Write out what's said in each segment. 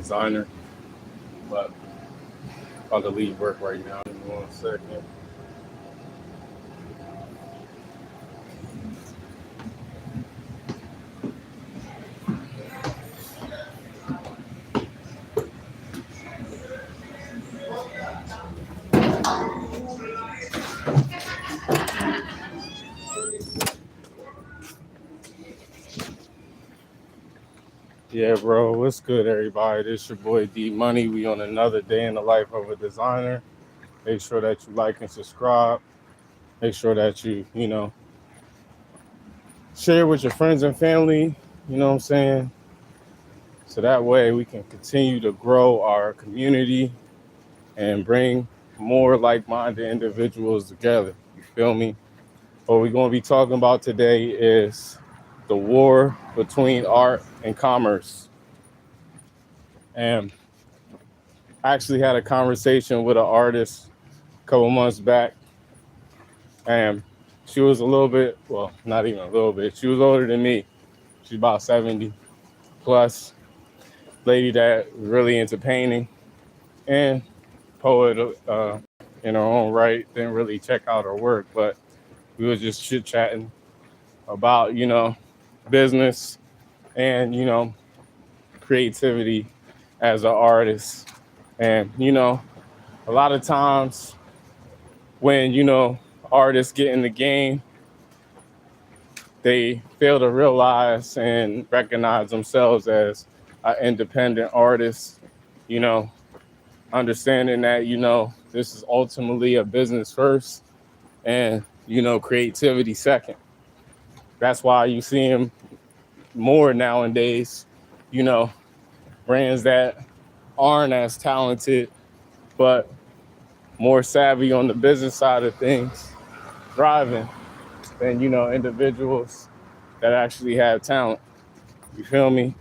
designer, but I'm about to leave work right now. Give me 1 second. Yeah, bro, what's good, everybody? This your boy D Money. We on another day in the life of a designer. Make sure that you like and subscribe. Make sure that you share with your friends and family. You know what I'm saying? So that way we can continue to grow our community and bring more like-minded individuals together. You feel me? What we're going to be talking about today is the war between art and commerce. And I actually had a conversation with an artist a couple months back, and she was a little bit, well, not even a little bit, she was older than me. She's about 70 plus, lady that was really into painting and poet in her own right. Didn't really check out her work, but we was just chit-chatting about, business and, creativity as an artist. And, a lot of times when, artists get in the game, they fail to realize and recognize themselves as an independent artist, understanding that, this is ultimately a business first and, creativity second. That's why you see them more nowadays, brands that aren't as talented, but more savvy on the business side of things, thriving than, individuals that actually have talent. You feel me?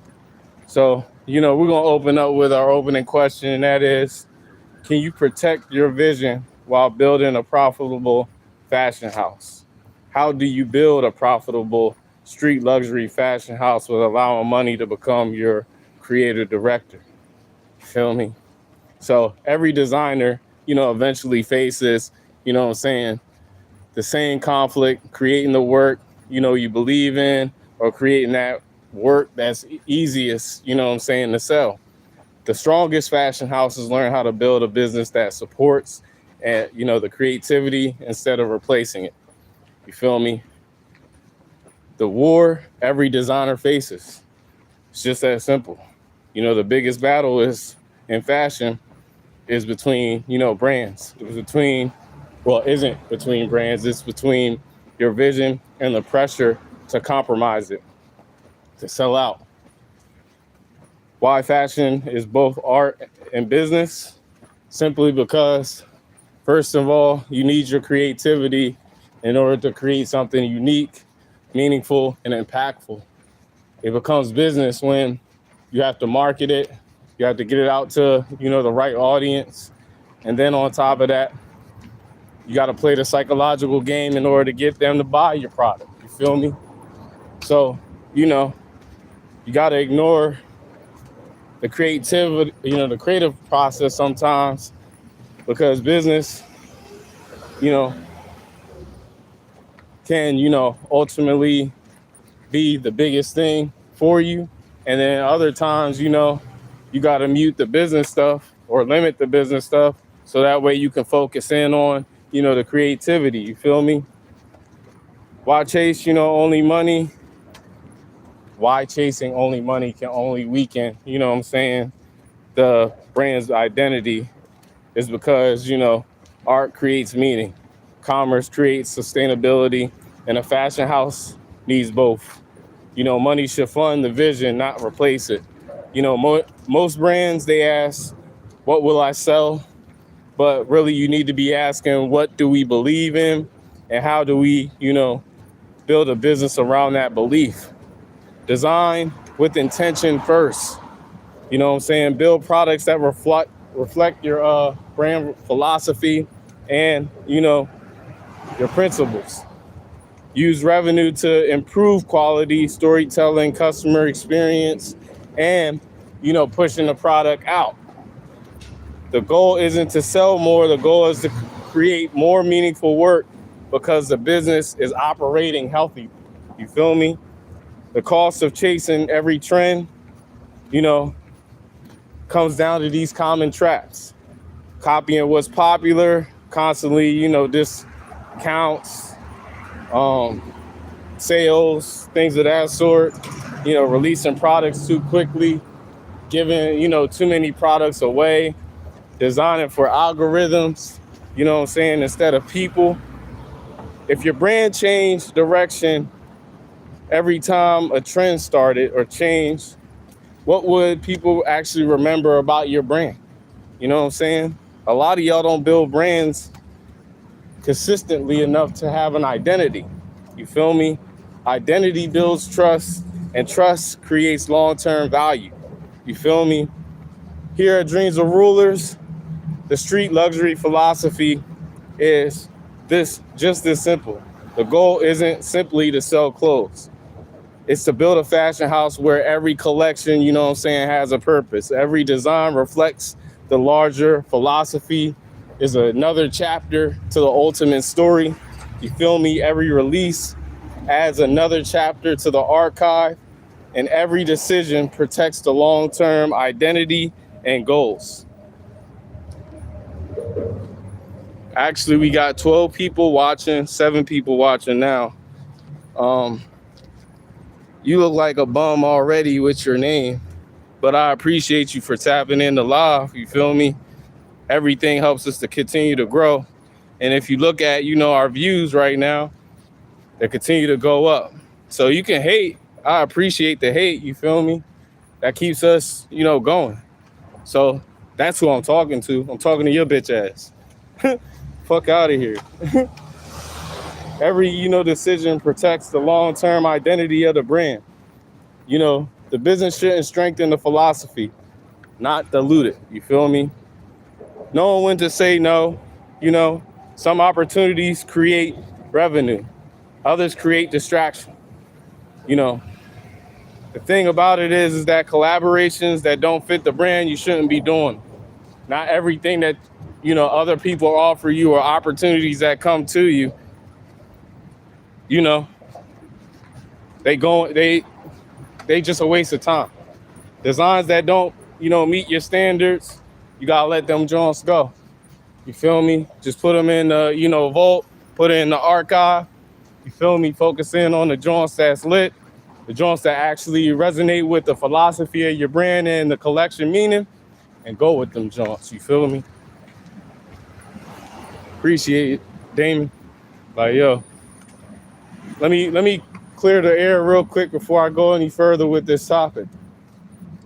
So, we're going to open up with our opening question, and that is, can you protect your vision while building a profitable fashion house? How do you build a profitable street luxury fashion house with allowing money to become your creative director? You feel me? So every designer, eventually faces, the same conflict, creating the work, you believe in, or creating that work that's easiest, to sell. The strongest fashion houses learn how to build a business that supports and, the creativity instead of replacing it. You feel me? The war every designer faces. It's just that simple. The biggest battle is in fashion is between, brands. Isn't between brands. It's between your vision and the pressure to compromise it, to sell out. Why fashion is both art and business? Simply because, first of all, you need your creativity in order to create something unique, meaningful, and impactful. It becomes business when you have to market it, you have to get it out to, the right audience. And then on top of that, you got to play the psychological game in order to get them to buy your product. You feel me? So, you got to ignore the creativity, the creative process sometimes, because business, can, ultimately be the biggest thing for you. And then other times, you got to mute the business stuff or limit the business stuff so that way you can focus in on, the creativity. You feel me? Why chase, only money? Why chasing only money can only weaken, the brand's identity is because, art creates meaning, commerce creates sustainability, and a fashion house needs both. Money should fund the vision, not replace it. Most brands, they ask, what will I sell? But really, you need to be asking, what do we believe in? And how do we, build a business around that belief? Design with intention first. Build products that reflect your brand philosophy and, your principles. Use revenue to improve quality, storytelling, customer experience, and pushing the product out. The goal isn't to sell more. The goal is to create more meaningful work because the business is operating healthy. You feel me? The cost of chasing every trend, you know, comes down to these common traps. Copying what's popular, constantly, discounts, sales, things of that sort, releasing products too quickly, giving, too many products away, designing for algorithms, instead of people. If your brand changed direction every time a trend started or changed, what would people actually remember about your brand? You know what I'm saying? A lot of y'all don't build brands consistently enough to have an identity. You feel me? Identity builds trust, and trust creates long-term value. You feel me? Here at Dreams of Rulers, the street luxury philosophy is just this simple. The goal isn't simply to sell clothes. It's to build a fashion house where every collection, has a purpose. Every design reflects the larger philosophy, is another chapter to the ultimate story. You feel me? Every release adds another chapter to the archive, and every decision protects the long-term identity and goals. Actually, we got 12 people watching, 7 people watching now. You look like a bum already with your name, but I appreciate you for tapping in the live. You feel me? Everything helps us to continue to grow. And if you look at, our views right now, they continue to go up. So you can hate. I appreciate the hate. You feel me? That keeps us, going. So that's who I'm talking to. I'm talking to your bitch ass. Fuck out of here. Every, decision protects the long-term identity of the brand. The business shouldn't strengthen the philosophy, not dilute it. You feel me? Knowing when to say no. Some opportunities create revenue. Others create distraction. The thing about it is that collaborations that don't fit the brand, you shouldn't be doing. Not everything that, other people offer you or opportunities that come to you, they just a waste of time. Designs that don't, meet your standards, you gotta let them joints go. You feel me? Just put them in the, vault, put it in the archive. You feel me? Focus in on the joints that's lit, the joints that actually resonate with the philosophy of your brand and the collection meaning, and go with them joints. You feel me? Appreciate it, Damon. Like, yo, let me clear the air real quick before I go any further with this topic.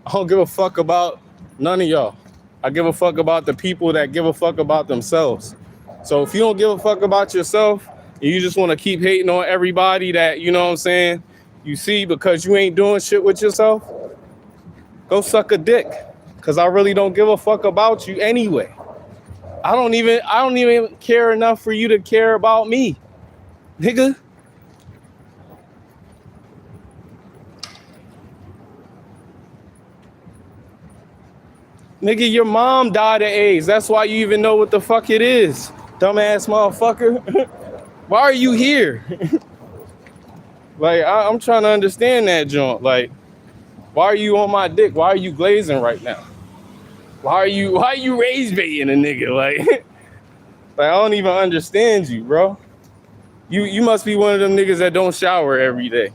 I don't give a fuck about none of y'all. I give a fuck about the people that give a fuck about themselves. So if you don't give a fuck about yourself and you just want to keep hating on everybody that, you see because you ain't doing shit with yourself, go suck a dick. Cause I really don't give a fuck about you anyway. I don't even care enough for you to care about me, nigga. Nigga, your mom died of AIDS. That's why you even know what the fuck it is. Dumbass motherfucker. Why are you here? Like, I'm trying to understand that joint. Like, why are you on my dick? Why are you glazing right now? Why are you raised baiting a nigga? Like, I don't even understand you, bro. You must be one of them niggas that don't shower every day.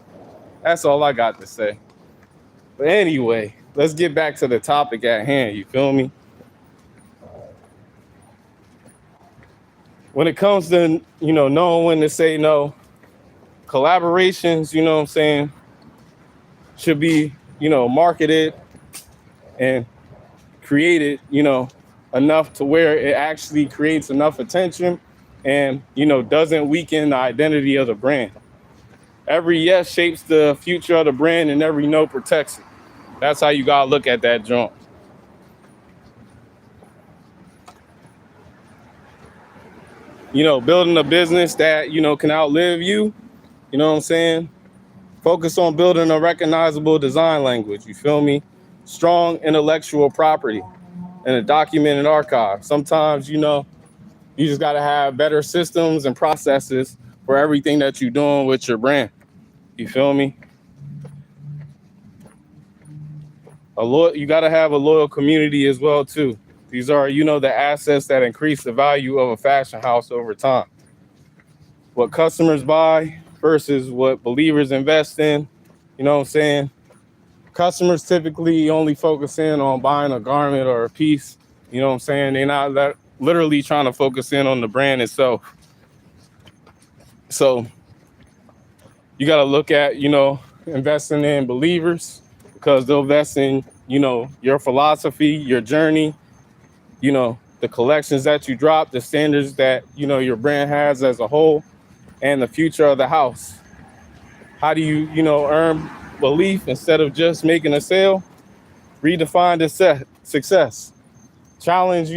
That's all I got to say. But anyway, let's get back to the topic at hand. You feel me? When it comes to, knowing when to say no, collaborations, should be, marketed and created, enough to where it actually creates enough attention and, doesn't weaken the identity of the brand. Every yes shapes the future of the brand and every no protects it. That's how you gotta look at that joint. Building a business that, can outlive you, you know what I'm saying? Focus on building a recognizable design language, you feel me? strong intellectual property, and a documented archive. Sometimes, you just got to have better systems and processes for everything that you're doing with your brand. You feel me? You got to have a loyal community as well too. These are, the assets that increase the value of a fashion house over time. What customers buy versus what believers invest in. You know what I'm saying? Customers typically only focus in on buying a garment or a piece. You know what I'm saying? They're not literally trying to focus in on the brand itself. So you got to look at, investing in believers, because they'll invest in, your philosophy, your journey, the collections that you drop, the standards that, your brand has as a whole, and the future of the house. How do you, earn belief instead of just making a sale? Redefine success. Challenge,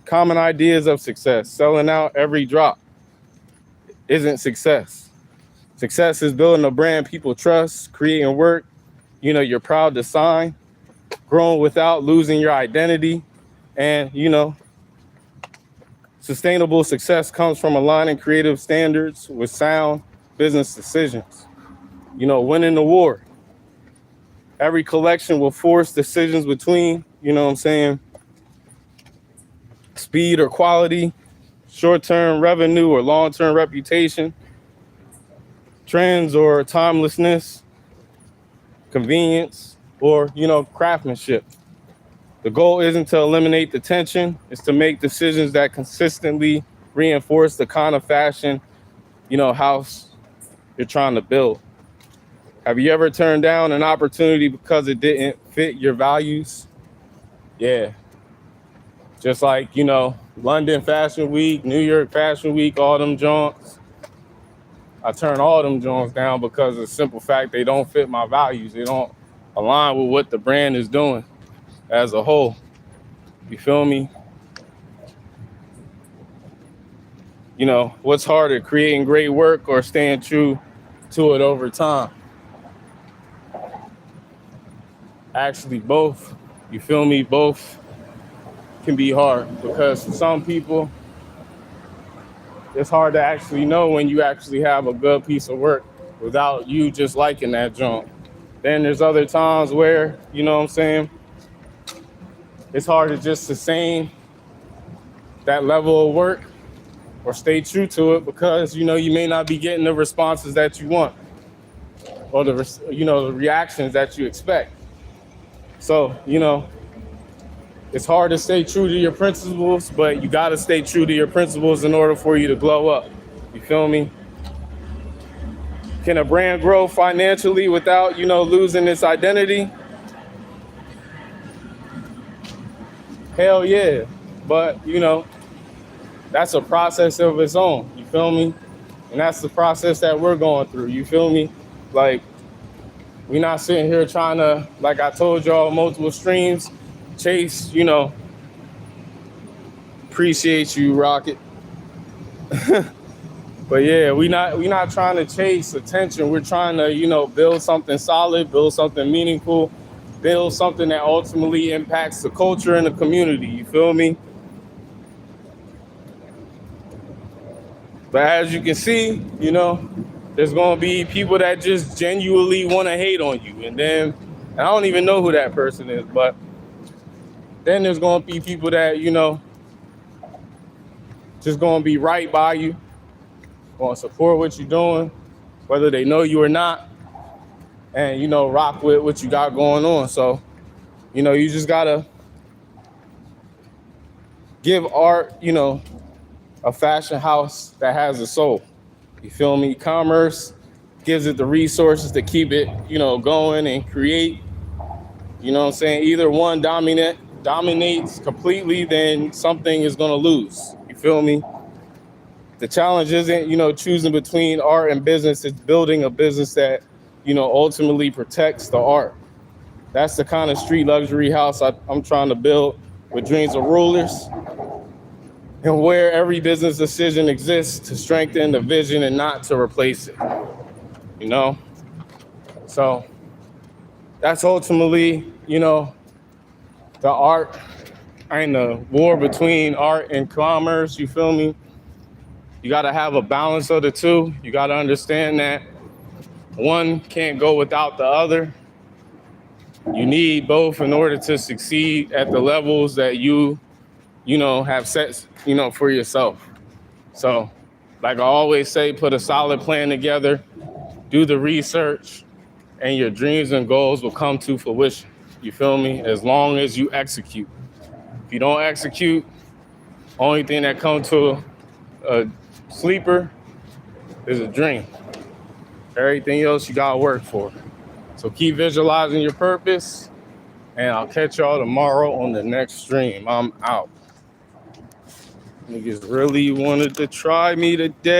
common ideas of success. Selling out every drop isn't success. Success is building a brand people trust, creating work, you're proud to sign, growing without losing your identity. And, sustainable success comes from aligning creative standards with sound business decisions. Winning the war. Every collection will force decisions between, speed or quality, short-term revenue or long-term reputation, trends or timelessness, convenience or, craftsmanship. The goal isn't to eliminate the tension, it's to make decisions that consistently reinforce the kind of fashion, house you're trying to build. Have you ever turned down an opportunity because it didn't fit your values? Yeah. Just like, London Fashion Week, New York Fashion Week, all them joints. I turn all them joints down because of the simple fact they don't fit my values. They don't align with what the brand is doing as a whole. You feel me? What's harder, creating great work or staying true to it over time? Actually, both. You feel me? Both can be hard, because for some people, it's hard to actually know when you actually have a good piece of work without you just liking that junk. Then there's other times where, it's hard to just sustain that level of work or stay true to it, because, you may not be getting the responses that you want or the reactions that you expect. So, it's hard to stay true to your principles, but you got to stay true to your principles in order for you to glow up. You feel me? Can a brand grow financially without, losing its identity? Hell yeah. But, that's a process of its own. You feel me? And that's the process that we're going through. You feel me? Like, we're not sitting here trying to, like I told y'all, multiple streams, chase, appreciate you, Rocket. But yeah, we not trying to chase attention. We're trying to, build something solid, build something meaningful, build something that ultimately impacts the culture and the community. You feel me? But as you can see, there's going to be people that just genuinely want to hate on you. And I don't even know who that person is, but then there's going to be people that, just going to be right by you, going to support what you're doing, whether they know you or not, and, rock with what you got going on. So, you just got to give art, a fashion house that has a soul. You feel me? Commerce gives it the resources to keep it, going and create. You know what I'm saying? Either one dominates completely, then something is going to lose. You feel me? The challenge isn't, choosing between art and business. It's building a business that, ultimately protects the art. That's the kind of street luxury house I'm trying to build, with dreams of rulers, and where every business decision exists to strengthen the vision and not to replace it. So that's ultimately, the art and the war between art and commerce. You feel me? You got to have a balance of the two. You got to understand that one can't go without the other. You need both in order to succeed at the levels that have set, for yourself. So, like I always say, put a solid plan together, do the research, and your dreams and goals will come to fruition. You feel me? As long as you execute. If you don't execute, only thing that comes to a sleeper is a dream. Everything else you gotta work for. So keep visualizing your purpose, and I'll catch y'all tomorrow on the next stream. I'm out. Niggas really wanted to try me today.